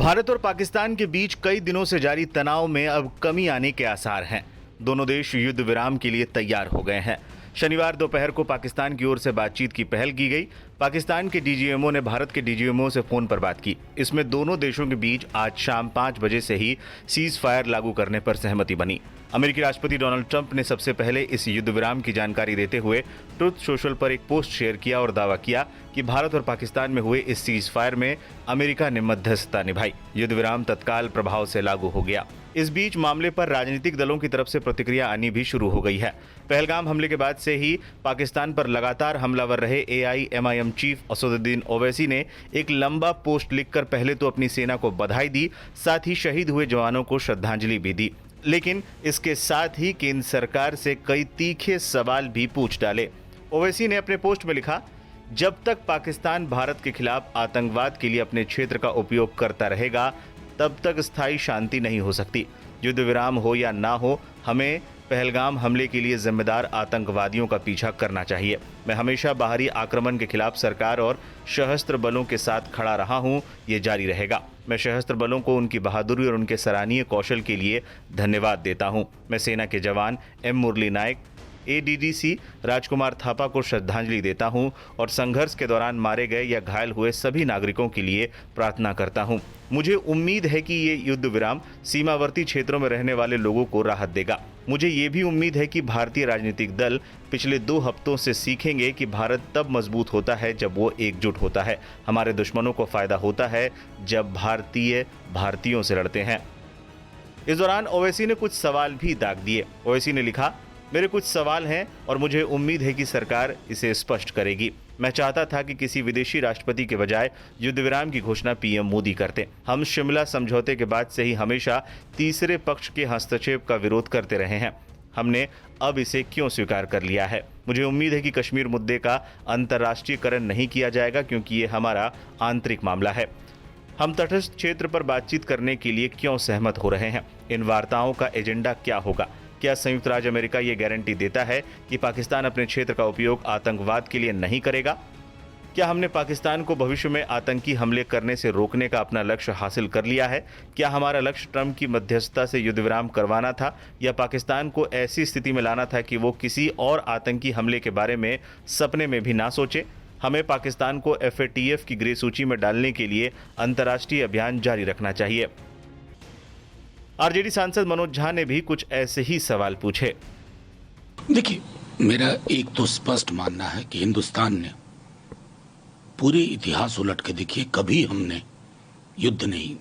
भारत और पाकिस्तान के बीच कई दिनों से जारी तनाव में अब कमी आने के आसार हैं। दोनों देश युद्ध विराम के लिए तैयार हो गए हैं। शनिवार दोपहर को पाकिस्तान की ओर से बातचीत की पहल की गई। पाकिस्तान के डीजीएमओ ने भारत के डीजीएमओ से फोन पर बात की। इसमें दोनों देशों के बीच आज शाम 5 बजे से ही सीज फायर लागू करने पर सहमति बनी। अमेरिकी राष्ट्रपति डोनाल्ड ट्रंप ने सबसे पहले इस युद्ध विराम की जानकारी देते हुए ट्रुथ सोशल पर एक पोस्ट शेयर किया और दावा किया कि भारत और पाकिस्तान में हुए इस सीज फायर में अमेरिका ने मध्यस्थता निभाई। युद्ध विराम तत्काल प्रभाव से लागू हो गया। इस बीच मामले पर राजनीतिक दलों की तरफ से प्रतिक्रिया आनी भी शुरू हो गई है। पहलगाम हमले के बाद से ही पाकिस्तान पर लगातार हमलावर रहे AIMIM चीफ असदुद्दीन ओवैसी ने एक लंबा पोस्ट लिखकर पहले तो अपनी सेना को बधाई दी, साथ ही शहीद हुए जवानों को श्रद्धांजलि भी दी। लेकिन इसके साथ ही केंद्र सरकार से कई तीखे सवाल भी पूछ डाले। ओवैसी ने अपने पोस्ट में लिखा, जब तक पाकिस्तान भारत के खिलाफ आतंकवाद के लिए अपने क्षेत्र का उपयोग करता रहेगा तब तक स्थायी शांति नहीं हो सकती। युद्ध विराम हो या ना हो, हमें पहलगाम हमले के लिए जिम्मेदार आतंकवादियों का पीछा करना चाहिए। मैं हमेशा बाहरी आक्रमण के खिलाफ सरकार और सशस्त्र बलों के साथ खड़ा रहा हूं, ये जारी रहेगा। मैं सशस्त्र बलों को उनकी बहादुरी और उनके सराहनीय कौशल के लिए धन्यवाद देता हूं। मैं सेना के जवान M मुरली नायक, ADDC राजकुमार थापा को श्रद्धांजलि देता हूं और संघर्ष के दौरान मारे गए या घायल हुए सभी नागरिकों के लिए प्रार्थना करता हूं। मुझे उम्मीद है कि ये युद्ध विराम सीमावर्ती क्षेत्रों में रहने वाले लोगों को राहत देगा। मुझे ये भी उम्मीद है कि भारतीय राजनीतिक दल पिछले 2 हफ्तों से सीखेंगे कि भारत तब मजबूत होता है जब वो एकजुट होता है। हमारे दुश्मनों को फायदा होता है जब भारतीय भारतीयों से लड़ते हैं। इस दौरान ओवैसी ने कुछ सवाल भी दाग दिए। ओवैसी ने लिखा, मेरे कुछ सवाल हैं और मुझे उम्मीद है कि सरकार इसे स्पष्ट करेगी। मैं चाहता था कि किसी विदेशी राष्ट्रपति के बजाय युद्ध विराम की घोषणा PM मोदी करते। हम शिमला समझौते के बाद से ही हमेशा तीसरे पक्ष के हस्तक्षेप का विरोध करते रहे हैं। हमने अब इसे क्यों स्वीकार कर लिया है? मुझे उम्मीद है कि कश्मीर मुद्दे का अंतर्राष्ट्रीयकरण नहीं किया जाएगा क्योंकि ये हमारा आंतरिक मामला है। हम तटस्थ क्षेत्र पर बातचीत करने के लिए क्यों सहमत हो रहे हैं? इन वार्ताओं का एजेंडा क्या होगा? क्या संयुक्त राज्य अमेरिका ये गारंटी देता है कि पाकिस्तान अपने क्षेत्र का उपयोग आतंकवाद के लिए नहीं करेगा? क्या हमने पाकिस्तान को भविष्य में आतंकी हमले करने से रोकने का अपना लक्ष्य हासिल कर लिया है? क्या हमारा लक्ष्य ट्रंप की मध्यस्थता से युद्ध विराम करवाना था या पाकिस्तान को ऐसी स्थिति में लाना था कि वो किसी और आतंकी हमले के बारे में सपने में भी ना सोचे? हमें पाकिस्तान को FATF की ग्रे सूची में डालने के लिए अंतर्राष्ट्रीय अभियान जारी रखना चाहिए। RJD सांसद मनोज झा ने भी कुछ ऐसे ही सवाल पूछे। देखिए, मेरा एक तो स्पष्ट मानना है कि हिंदुस्तान ने पूरे इतिहास उलट के देखिए, कभी हमने युद्ध नहीं,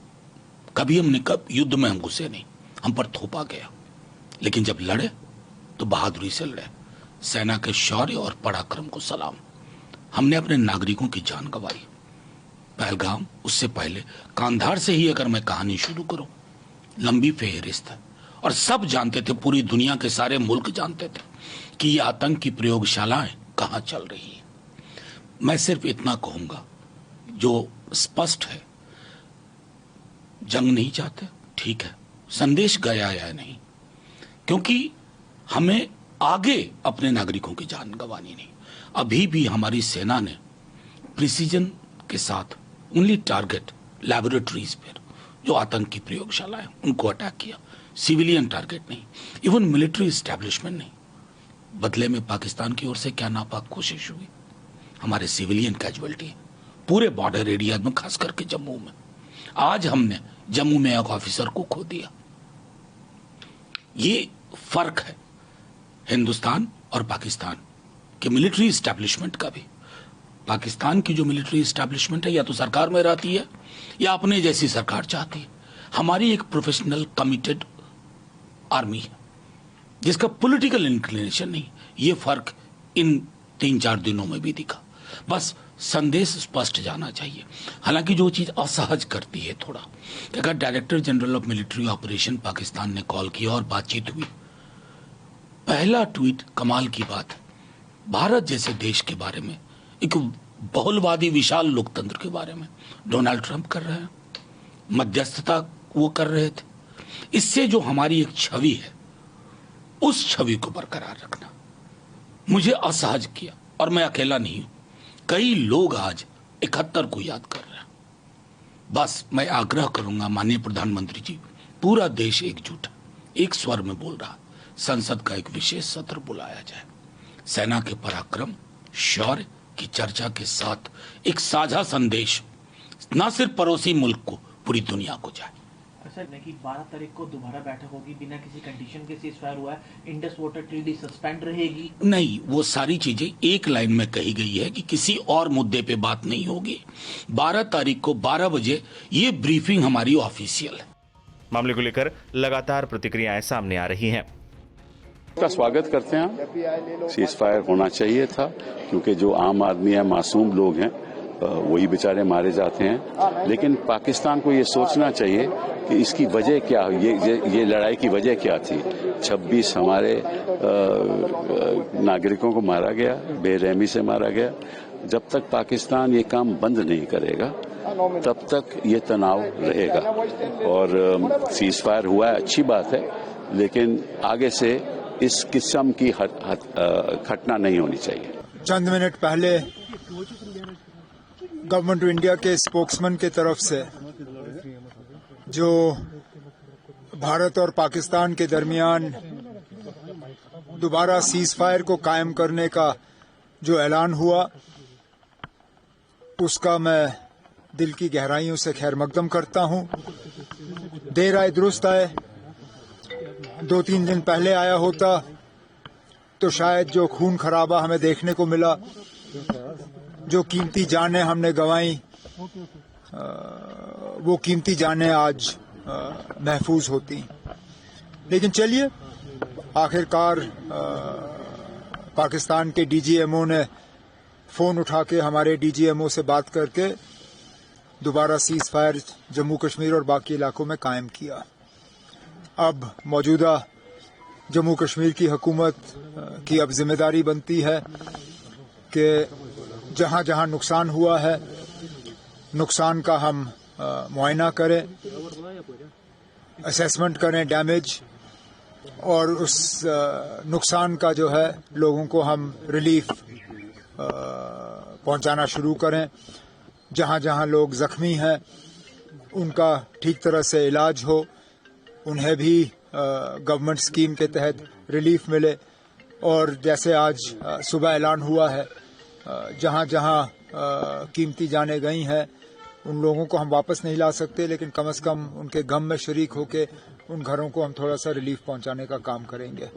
कब युद्ध में हम घुसे नहीं, हम पर थोपा गया। लेकिन जब लड़े तो बहादुरी से लड़े। सेना के शौर्य और पराक्रम को सलाम। हमने अपने नागरिकों की जान गंवाई। पहलगाम, उससे पहले कांधार से ही अगर मैं कहानी शुरू करूं, लंबी फेहरिस्त है और सब जानते थे, पूरी दुनिया के सारे मुल्क जानते थे कि ये आतंक की प्रयोगशालाएं कहां चल रही है। मैं सिर्फ इतना कहूंगा, जो स्पष्ट है, जंग नहीं चाहते, ठीक है, संदेश गया या नहीं, क्योंकि हमें आगे अपने नागरिकों की जान गंवानी नहीं। अभी भी हमारी सेना ने प्रिसीजन के साथ ओनली टारगेट लैबोरेटरीज पर, जो आतंक की प्रयोगशाला है, उनको अटैक किया। सिविलियन टारगेट नहीं, इवन मिलिट्री एस्टैब्लिशमेंट नहीं। बदले में पाकिस्तान की ओर से क्या नापाक कोशिश हुई? हमारे सिविलियन कैजुअल्टी पूरे बॉर्डर एरिया में, खास करके जम्मू में। आज हमने जम्मू में एक ऑफिसर को खो दिया। ये फर्क है हिंदुस्तान और पाकिस्तान के मिलिट्री एस्टैब्लिशमेंट का भी। पाकिस्तान की जो मिलिट्री एस्टैब्लिशमेंट है, या तो सरकार में रहती है या अपने जैसी सरकार चाहती है। हमारी एक प्रोफेशनल कमिटेड आर्मी है जिसका पॉलिटिकल इंक्लिनेशन नहीं। ये फर्क इन 3-4 दिनों में भी दिखा। बस संदेश स्पष्ट जाना चाहिए। हालांकि जो चीज असहज करती है थोड़ा, कि अगर director general of military operation Pakistan ने कॉल किया और बातचीत हुई, पहला ट्वीट कमाल की बात है, भारत जैसे देश के बारे में, एक बहुलवादी विशाल लोकतंत्र के बारे में डोनाल्ड ट्रंप कर रहे हैं, मध्यस्थता वो कर रहे थे। इससे जो हमारी एक छवि है, उस छवि को बरकरार रखना मुझे असहज किया। और मैं अकेला नहीं हूं, कई लोग आज 71 को याद कर रहे हैं। बस मैं आग्रह करूंगा माननीय प्रधानमंत्री जी, पूरा देश एकजुट है, एक स्वर में बोल रहा, संसद का एक विशेष सत्र बुलाया जाए, सेना के पराक्रम शौर्य की चर्चा के साथ एक साझा संदेश न सिर्फ पड़ोसी मुल्क को, पूरी दुनिया को जाए। सर कि 12 तारीख को दोबारा बैठक होगी, बिना किसी कंडीशन के सीज़फायर हुआ है, इंडस वाटर ट्रीटी सस्पेंड रहेगी? नहीं, वो सारी चीजें एक लाइन में कही गई है कि किसी और मुद्दे पे बात नहीं होगी। 12 तारीख को 12 बजे ये ब्रीफिंग हमारी ऑफिशियल है। मामले को लेकर लगातार प्रतिक्रियाएं सामने आ रही हैं। का स्वागत करते हैं। सीज़फायर होना चाहिए था, क्योंकि जो आम आदमी है, मासूम लोग हैं, वही बेचारे मारे जाते हैं। लेकिन पाकिस्तान को ये सोचना चाहिए कि इसकी वजह क्या, ये लड़ाई की वजह क्या थी। 26 हमारे नागरिकों को मारा गया, बेरहमी से मारा गया। जब तक पाकिस्तान ये काम बंद नहीं करेगा, तब तक ये तनाव रहेगा। और सीज़फायर हुआ है, अच्छी बात है, लेकिन आगे से इस किस्म की घटना नहीं होनी चाहिए। चंद मिनट पहले गवर्नमेंट ऑफ इंडिया के स्पोक्समैन के तरफ से जो भारत और पाकिस्तान के दरमियान दोबारा सीज़फायर को कायम करने का जो ऐलान हुआ, उसका मैं दिल की गहराइयों से खैर मकदम करता हूं। देर आए दुरुस्त आए, 2-3 दिन पहले आया होता तो शायद जो खून खराबा हमें देखने को मिला, जो कीमती जानें हमने गंवाई, वो कीमती जानें आज महफूज होती। लेकिन चलिए, आखिरकार पाकिस्तान के डीजीएमओ ने फोन उठा के हमारे डीजीएमओ से बात करके दोबारा सीज़फायर जम्मू कश्मीर और बाकी इलाकों में कायम किया। अब मौजूदा जम्मू कश्मीर की हुकूमत की अब जिम्मेदारी बनती है कि जहां जहां नुकसान हुआ है, नुकसान का हम मुआयना करें, असेसमेंट करें डैमेज, और उस नुकसान का जो है लोगों को हम रिलीफ पहुंचाना शुरू करें। जहां जहां लोग जख्मी हैं उनका ठीक तरह से इलाज हो, उन्हें भी गवर्नमेंट स्कीम के तहत रिलीफ मिले। और जैसे आज सुबह ऐलान हुआ है, जहां जहां कीमती जानें गई हैं उन लोगों को हम वापस नहीं ला सकते, लेकिन कम से कम उनके गम में शरीक होकर उन घरों को हम थोड़ा सा रिलीफ पहुंचाने का काम करेंगे।